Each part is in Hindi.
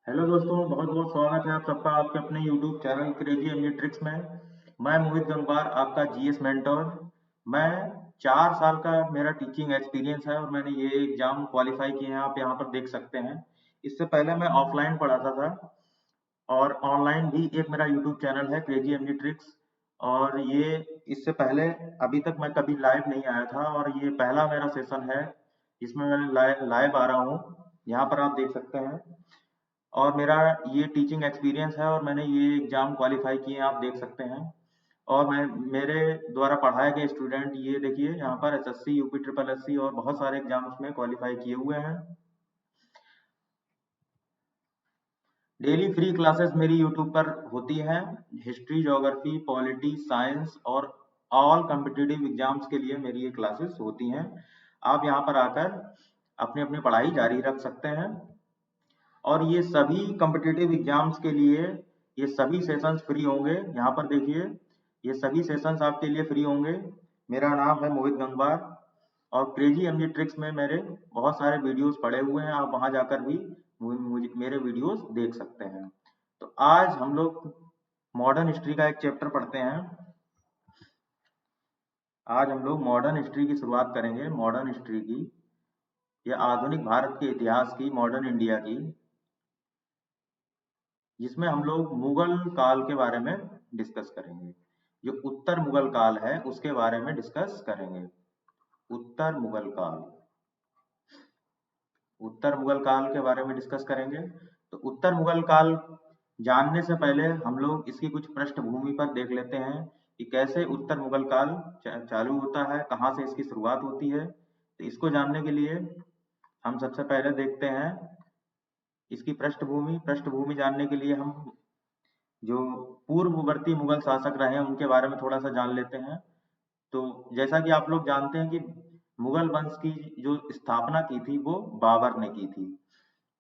हेलो दोस्तों, बहुत बहुत स्वागत है आप सबका आपके अपने YouTube channel crazy MG tricks में। मैं मोहित गंगवार, आपका जीएस मेंटोर। मैं 4 साल का मेरा टीचिंग एक्सपीरियंस है और मैंने ये एग्जाम क्वालिफाई किए हैं, आप यहाँ पर देख सकते हैं। इससे पहले मैं ऑफलाइन पढ़ाता था और ऑनलाइन भी एक मेरा यूट्यूब चैनल है क्रेजी एमजी ट्रिक्स। और ये इससे पहले अभी तक मैं कभी लाइव नहीं आया था और ये पहला मेरा सेशन है जिसमें मैं लाइव आ रहा हूँ। यहाँ पर आप देख सकते हैं और मेरा ये टीचिंग एक्सपीरियंस है और मैंने ये एग्जाम क्वालिफाई किए हैं, आप देख सकते हैं। और मैं मेरे द्वारा पढ़ाए गए स्टूडेंट ये देखिए यहाँ पर एसएससी यूपी ट्रिपल एससी और बहुत सारे एग्जाम्स में क्वालिफाई किए हुए हैं। डेली फ्री क्लासेस मेरी यूट्यूब पर होती हैं। हिस्ट्री, ज्योग्राफी, पॉलिटी, साइंस और ऑल कॉम्पिटिटिव एग्जाम्स के लिए मेरी ये क्लासेस होती हैं। आप यहाँ पर आकर अपनी अपनी पढ़ाई जारी रख सकते हैं और ये सभी कॉम्पिटिटिव एग्जाम्स के लिए ये सभी सेशंस फ्री होंगे। यहाँ पर देखिए, ये सभी सेशंस आपके लिए फ्री होंगे। मेरा नाम है मोहित गंगवार और क्रेजी एमजी ट्रिक्स में मेरे बहुत सारे वीडियोस पड़े हुए हैं, आप वहां जाकर भी मुझे मेरे वीडियोस देख सकते हैं। तो आज हम लोग मॉडर्न हिस्ट्री का एक चैप्टर पढ़ते हैं। आज हम लोग मॉडर्न हिस्ट्री की शुरुआत करेंगे, मॉडर्न हिस्ट्री की या आधुनिक भारत के इतिहास की, मॉडर्न इंडिया की, जिसमें हम लोग मुगल काल के बारे में डिस्कस करेंगे। जो उत्तर मुगल काल है उसके बारे में डिस्कस करेंगे। उत्तर मुगल काल, उत्तर मुगल काल के बारे में डिस्कस करेंगे। तो उत्तर मुगल काल जानने से पहले हम लोग इसकी कुछ पृष्ठभूमि पर देख लेते हैं कि कैसे उत्तर मुगल काल चालू होता है, कहाँ से इसकी शुरुआत होती है। तो इसको जानने के लिए हम सबसे पहले देखते हैं इसकी पृष्ठभूमि। पृष्ठभूमि जानने के लिए हम जो पूर्ववर्ती मुगल शासक रहे हैं उनके बारे में थोड़ा सा जान लेते हैं। तो जैसा कि आप लोग जानते हैं कि मुगल वंश की जो स्थापना की थी वो बाबर ने की थी।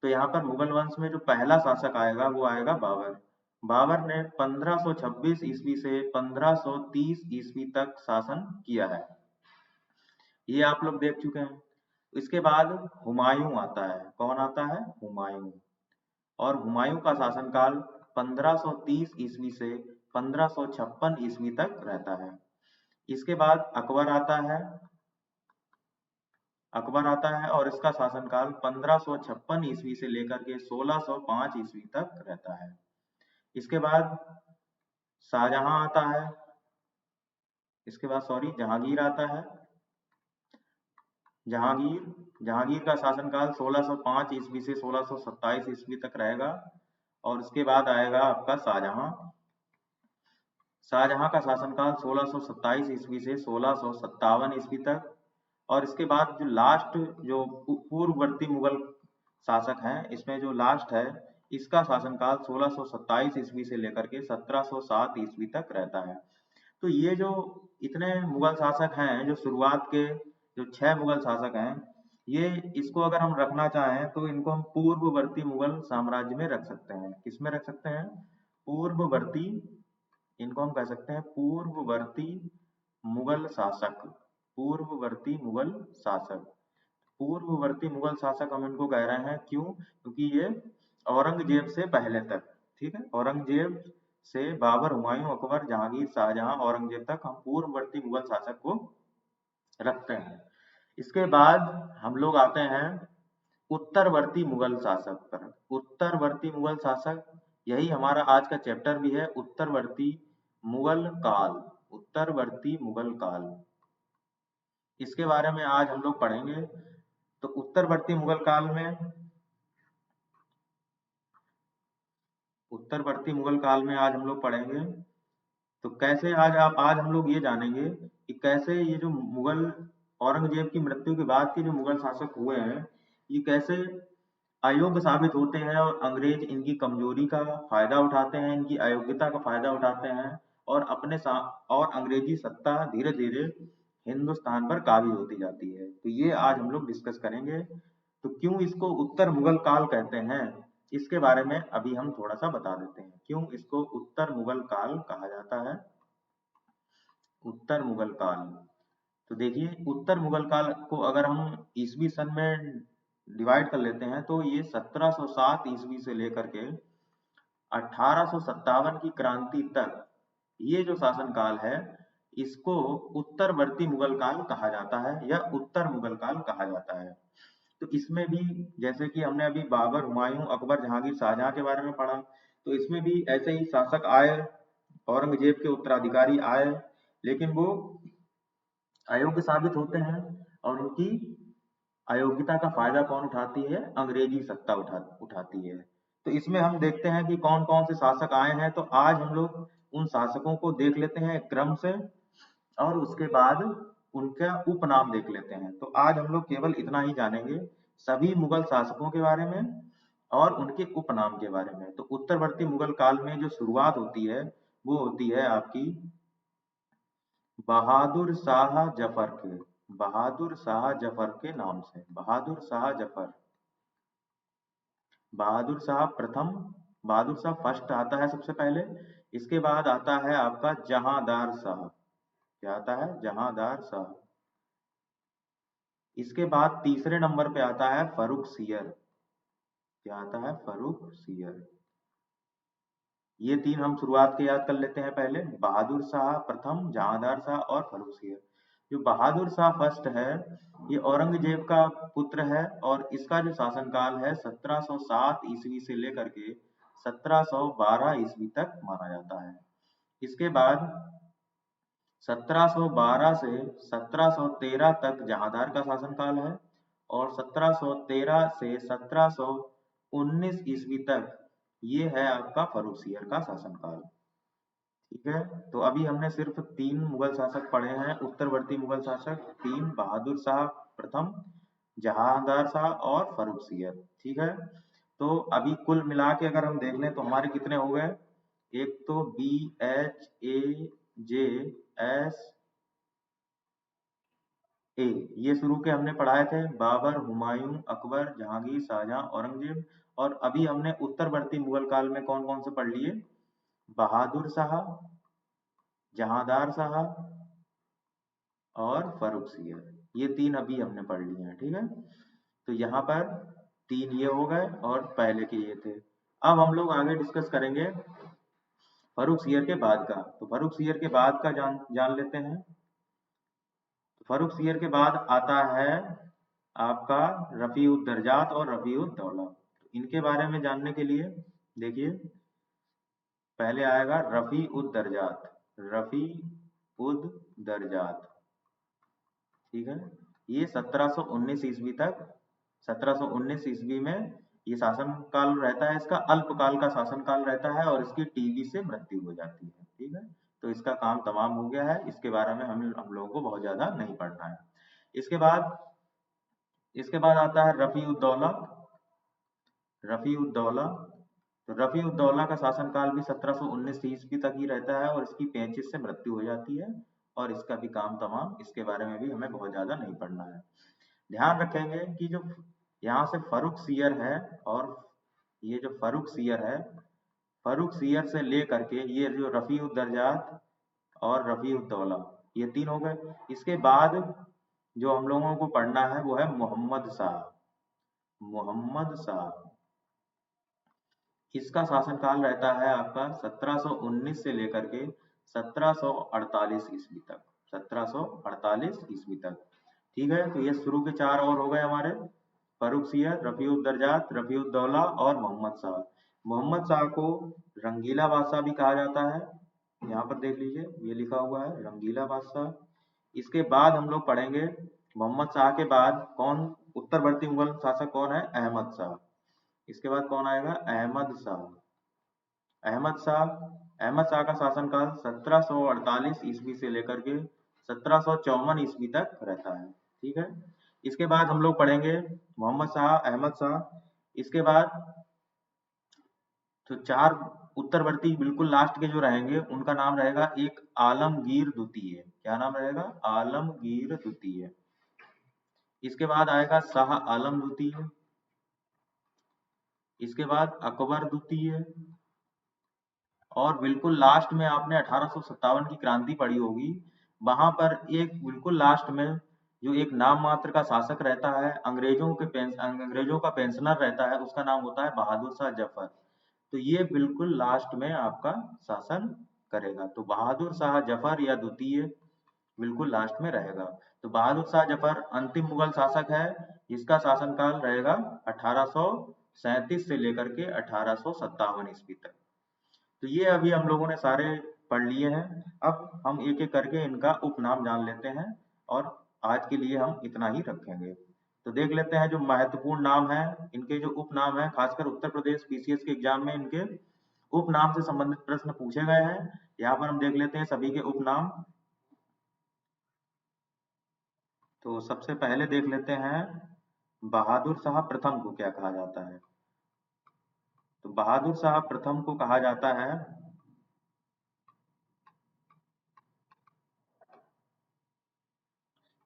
तो यहाँ पर मुगल वंश में जो पहला शासक आएगा वो आएगा बाबर। बाबर ने 1526 ईस्वी से 1530 ईस्वी तक शासन किया है, ये आप लोग देख चुके हैं। इसके बाद हुमायूं आता है। कौन आता है? हुमायूं। और हुमायूं का शासनकाल 1530 ईस्वी से 1556 ईस्वी तक रहता है। इसके बाद अकबर आता है। अकबर आता है और इसका शासनकाल 1556 ईस्वी से लेकर के 1605 ईस्वी तक रहता है। इसके बाद शाहजहां आता है। इसके बाद जहांगीर आता है। जहांगीर जहांगीर का शासनकाल 1605 ईस्वी से 1627 ईस्वी तक रहेगा। और उसके बाद आएगा आपका शाहजहां। शाहजहां का शासनकाल 1627 ईस्वी से 1657 ईस्वी तक। और इसके बाद जो लास्ट, जो पूर्ववर्ती मुगल शासक हैं, इसमें जो लास्ट है इसका शासनकाल 1627 ईस्वी से लेकर के 1707 ईस्वी तक रहता है। तो ये जो इतने मुगल शासक हैं, जो शुरुआत के जो 6 मुगल शासक हैं, ये इसको अगर हम रखना चाहें तो इनको हम पूर्ववर्ती मुगल साम्राज्य में रख सकते हैं। किसमें रख सकते हैं? पूर्ववर्ती। इनको हम कह सकते हैं पूर्ववर्ती मुगल शासक। पूर्ववर्ती मुगल शासक। पूर्ववर्ती मुगल शासक हम इनको कह रहे हैं, क्यों? क्योंकि ये औरंगजेब से पहले तक, ठीक है, औरंगजेब से बाबर, हुमायूं, अकबर, जहांगीर, शाहजहां, औरंगजेब तक हम पूर्ववर्ती मुगल शासक को रखते हैं। इसके बाद हम लोग आते हैं उत्तरवर्ती मुगल शासक पर। उत्तरवर्ती मुगल शासक, यही हमारा आज का चैप्टर भी है, उत्तरवर्ती मुगल काल। उत्तरवर्ती मुगल काल, इसके बारे में आज हम लोग पढ़ेंगे। तो उत्तरवर्ती मुगल काल में, उत्तरवर्ती मुगल काल में आज हम लोग पढ़ेंगे। तो कैसे आज हम लोग ये जानेंगे कि कैसे ये जो मुगल, औरंगजेब की मृत्यु के बाद के जो मुगल शासक हुए हैं, ये कैसे अयोग्य साबित होते हैं और अंग्रेज इनकी कमजोरी का फायदा उठाते हैं, इनकी अयोग्यता का फायदा उठाते हैं और और अंग्रेजी सत्ता धीरे धीरे हिंदुस्तान पर काबिज होती जाती है। तो ये आज हम लोग डिस्कस करेंगे। तो क्यों इसको उत्तर मुगल काल कहते हैं, इसके बारे में अभी हम थोड़ा सा बता देते हैं, क्यों इसको उत्तर मुगल काल कहा जाता है। उत्तर मुगल काल, तो देखिए उत्तर मुगल काल को अगर हम ईसवी सन में डिवाइड कर लेते हैं तो ये 1707 ईस्वी से लेकर के 1857 की क्रांति तक ये जो शासन काल है इसको उत्तरवर्ती मुगल काल कहा जाता है या उत्तर मुगल काल कहा जाता है। तो इसमें भी जैसे कि हमने अभी बाबर, हुमायूं, अकबर, जहांगीर, शाहजहां के बारे में पढ़ा, तो इसमें भी ऐसे ही शासक आए, औरंगजेब के उत्तराधिकारी आए, लेकिन वो अयोग्य साबित होते हैं और उनकी अयोग्यता का फायदा कौन उठाती है? अंग्रेजी सत्ता उठाती है। तो इसमें हम देखते हैं कि कौन कौन से शासक आए हैं। तो आज हम लोग उन शासकों को देख लेते हैं क्रम से और उसके बाद उनका उपनाम देख लेते हैं। तो आज हम लोग केवल इतना ही जानेंगे सभी मुगल शासकों के बारे में और उनके उपनाम के बारे में। तो उत्तरवर्ती मुगल काल में जो शुरुआत होती है वो होती है आपकी बहादुर शाह जफर के, बहादुर शाह जफर के नाम से। बहादुर शाह जफर, बहादुर शाह प्रथम, बहादुर शाह फर्स्ट आता है सबसे पहले। इसके बाद आता है आपका जहांदार शाह। क्या आता है? जहांदार शाह। इसके बाद तीसरे नंबर पे आता है फर्रुख सियर। क्या आता है? फर्रुख सियर। ये तीन हम शुरुआत के याद कर लेते हैं पहले, बहादुर शाह प्रथम, जहांदार शाह और फर्रुख सियर। जो बहादुर शाह फर्स्ट है ये औरंगजेब का पुत्र है और इसका जो शासनकाल है 1707 ईस्वी से लेकर के 1712 ईस्वी तक माना जाता है। इसके बाद 1712 से 1713 तक जहांदार का शासनकाल है और 1713 से 1719 ईस्वी तक ये है आपका फर्रुख सियर का शासनकाल। ठीक है, तो अभी हमने सिर्फ तीन मुगल शासक पढ़े हैं, उत्तरवर्ती मुगल शासक तीन, बहादुर शाह प्रथम, जहांदार शाह और फर्रुख सियर। ठीक है, तो अभी कुल मिला के अगर हम देख लें तो हमारे कितने हो गए? एक तो B H A J S A, ये शुरू के हमने पढ़ाए थे, बाबर, हुमायूं, अकबर, जहांगीर, शाहजहां, औरंगजेब। और अभी हमने उत्तरवर्ती मुगल काल में कौन कौन से पढ़ लिए? बहादुर शाह, जहांदार शाह और फर्रुख सियर। ये तीन अभी हमने पढ़ लिए हैं। ठीक है, तो यहाँ पर तीन ये हो गए और पहले के ये थे। अब हम लोग आगे डिस्कस करेंगे फर्रुख सियर के बाद का। तो फर्रुख सियर के बाद का जान लेते हैं। फर्रुख सियर के बाद आता है आपका रफीउद्दर्जात और रफीउद्दौला। इनके बारे में जानने के लिए देखिए, पहले आएगा रफीउद्दर्जात, रफीउद्दर्जात। ठीक है, ये 1719 ईस्वी तक, 1719 ईस्वी में ये शासन काल रहता है, इसका अल्पकाल का शासन काल रहता है और इसकी टीबी से मृत्यु हो जाती है। ठीक है, तो इसका काम तमाम हो गया है, इसके बारे में हम लोगों को बहुत ज्यादा नहीं पढ़ना है। इसके बाद आता है रफीउद्दौला। रफीउद्दौला, तो रफीउद्दौला का शासनकाल भी 1719 ईस्वी तक ही रहता है और इसकी 35 से मृत्यु हो जाती है और इसका भी काम तमाम, इसके बारे में भी हमें बहुत ज्यादा नहीं पढ़ना है। ध्यान रखेंगे कि जो यहाँ से फर्रुख सियर है और ये जो फर्रुख सियर है, फर्रुख सियर से लेकर के ये जो रफीउद्दर्जात और रफीउद्दौला, ये तीन हो गए। इसके बाद जो हम लोगों को पढ़ना है वो है मोहम्मद शाह। मोहम्मद शाह, इसका शासनकाल रहता है आपका 1719 से लेकर के 1748 ईस्वी तक, 1748 ईस्वी तक। ठीक है, तो ये शुरू के चार और हो गए हमारे, फर्रुख सियर, रफीउद्दर्जात, रफीउद्दौला और मोहम्मद शाह। मोहम्मद शाह को रंगीला बादशाह भी कहा जाता है, यहाँ पर देख लीजिए ये लिखा हुआ है रंगीला बादशाह। इसके बाद हम लोग पढ़ेंगे मोहम्मद शाह के बाद कौन उत्तरवर्ती मुगल शासक कौन है? अहमद शाह। इसके बाद कौन आएगा? अहमद शाह। अहमद शाह, अहमद शाह का शासनकाल 1748 ईस्वी से लेकर के 1754 ईस्वी तक रहता है। ठीक है, इसके बाद हम लोग पढ़ेंगे मोहम्मद शाह, अहमद शाह। इसके बाद तो चार उत्तरवर्ती बिल्कुल लास्ट के जो रहेंगे उनका नाम रहेगा एक आलमगीर द्वितीय। क्या नाम रहेगा? आलमगीर द्वितीय। इसके बाद आएगा शाह आलम द्वितीय। इसके बाद अकबर द्वितीय और बिल्कुल लास्ट में आपने 1857 की क्रांति पढ़ी होगी, वहां पर एक बिल्कुल लास्ट में जो एक नाम मात्र का शासक रहता है, अंग्रेजों का पेंशनर रहता है, उसका नाम होता है बहादुर शाह जफर। तो ये बिल्कुल लास्ट में आपका शासन करेगा। तो बहादुर शाह जफर या द्वितीय बिल्कुल लास्ट में रहेगा। तो बहादुर शाह जफर अंतिम मुगल शासक है, जिसका शासनकाल रहेगा 1837 से लेकर के 1857 ईस्वी तक। तो ये अभी हम लोगों ने सारे पढ़ लिए हैं। अब हम एक एक करके इनका उपनाम जान लेते हैं, और आज के लिए हम इतना ही रखेंगे। तो देख लेते हैं जो महत्वपूर्ण नाम है, इनके जो उपनाम है, खासकर उत्तर प्रदेश पीसीएस के एग्जाम में इनके उपनाम से संबंधित प्रश्न पूछे गए हैं। यहाँ पर हम देख लेते हैं सभी के उपनाम। तो सबसे पहले देख लेते हैं बहादुर शाह प्रथम को क्या कहा जाता है। तो बहादुर शाह प्रथम को कहा जाता है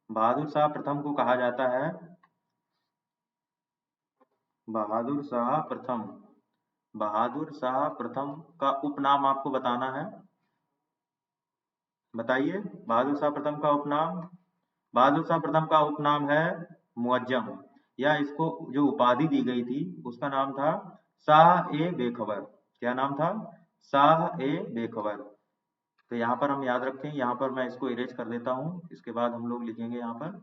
बहादुर शाह प्रथम को कहा जाता है बहादुर शाह प्रथम। बहादुर शाह प्रथम का उपनाम आपको बताना है। बताइए बहादुर शाह प्रथम का उपनाम। बहादुर शाह प्रथम का उपनाम है मुअज्जम, या इसको जो उपाधि दी गई थी उसका नाम था शाह ए बेखबर। क्या नाम था? शाह ए बेखबर। तो यहाँ पर हम याद रखें, यहाँ पर मैं इसको इरेज कर देता हूँ, इसके बाद हम लोग लिखेंगे यहाँ पर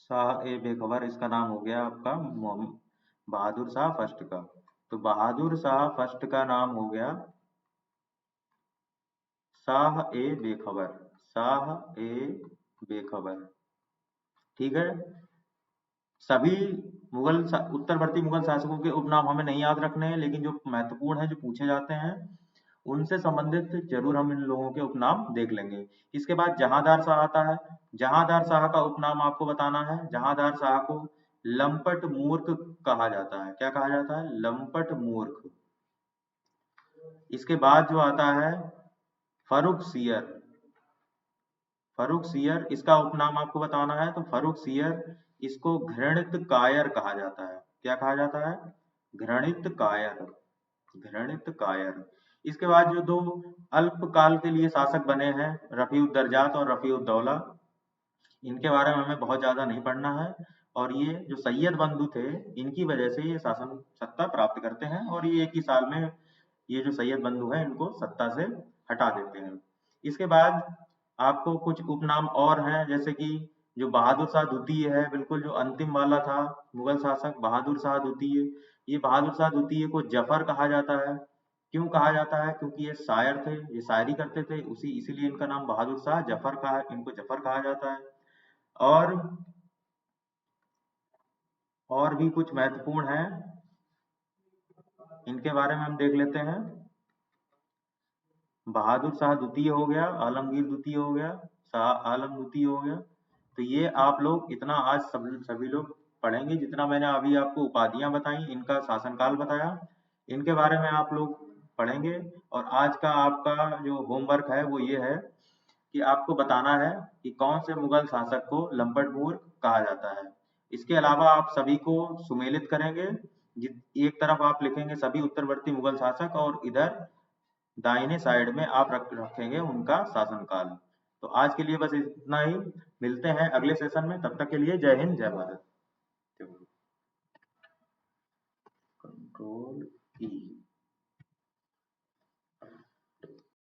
शाह ए बेखबर। इसका नाम हो गया आपका बहादुर शाह फर्स्ट का। तो बहादुर शाह फर्स्ट का नाम हो गया शाह ए बेखबर। शाह ए बेखबर। ठीक है। सभी उत्तरवर्ती मुगल शासकों के उपनाम हमें नहीं याद रखने हैं, लेकिन जो महत्वपूर्ण है, जो पूछे जाते हैं, उनसे संबंधित जरूर हम इन लोगों के उपनाम देख लेंगे। इसके बाद जहांदार शाह आता है। जहांदार शाह का उपनाम आपको बताना है। जहांदार शाह को लंपट मूर्ख कहा जाता है। क्या कहा जाता है? लंपट मूर्ख। इसके बाद जो आता है फर्रुख सियर। फर्रुख सियर, इसका उपनाम आपको बताना है। तो फर्रुख सियर, इसको घृणित कायर कहा जाता है। क्या कहा जाता है? घृणित कायर। घृणित कायर। इसके बाद जो दो अल्पकाल के लिए शासक बने हैं, रफीउद्दर्जात और रफीउद्दौला, इनके बारे में हमें बहुत ज्यादा नहीं पढ़ना है। और ये जो सैयद बंधु थे, इनकी वजह से ये शासन सत्ता प्राप्त करते हैं, और ये एक ही साल में ये जो सैयद बंधु है इनको सत्ता से हटा देते हैं। इसके बाद आपको कुछ उपनाम और हैं, जैसे कि जो बहादुर शाह द्वितीय है, बिल्कुल जो अंतिम वाला था मुगल शासक बहादुर शाह द्वितीय, ये बहादुर शाह द्वितीय को जफर कहा जाता है। क्यों कहा जाता है? क्योंकि ये शायर थे, ये शायरी करते थे, इसीलिए इनका नाम बहादुर शाह जफर का है, इनको जफर कहा जाता है। और और भी कुछ महत्वपूर्ण है, इनके बारे में हम देख लेते हैं। बहादुर शाह द्वितीय हो गया, आलमगीर द्वितीय हो गया, शाह आलम द्वितीय हो गया। तो ये आप लोग इतना आज सभी लोग पढ़ेंगे, जितना मैंने अभी आपको उपाधियां बताई, इनका शासनकाल बताया, इनके बारे में आप लोग पढ़ेंगे। और आज का आपका जो होमवर्क है वो ये है कि आपको बताना है कि कौन से मुगल शासक को लंपट मूर्ख कहा जाता है। इसके अलावा आप सभी को सुमेलित करेंगे। एक तरफ आप लिखेंगे सभी उत्तरवर्ती मुगल शासक, और इधर दाहिने साइड में आप रखेंगे उनका शासनकाल। तो आज के लिए बस इतना ही। मिलते हैं अगले सेशन में, तब तक के लिए जय हिंद, जय भारत। कंट्रोल ई।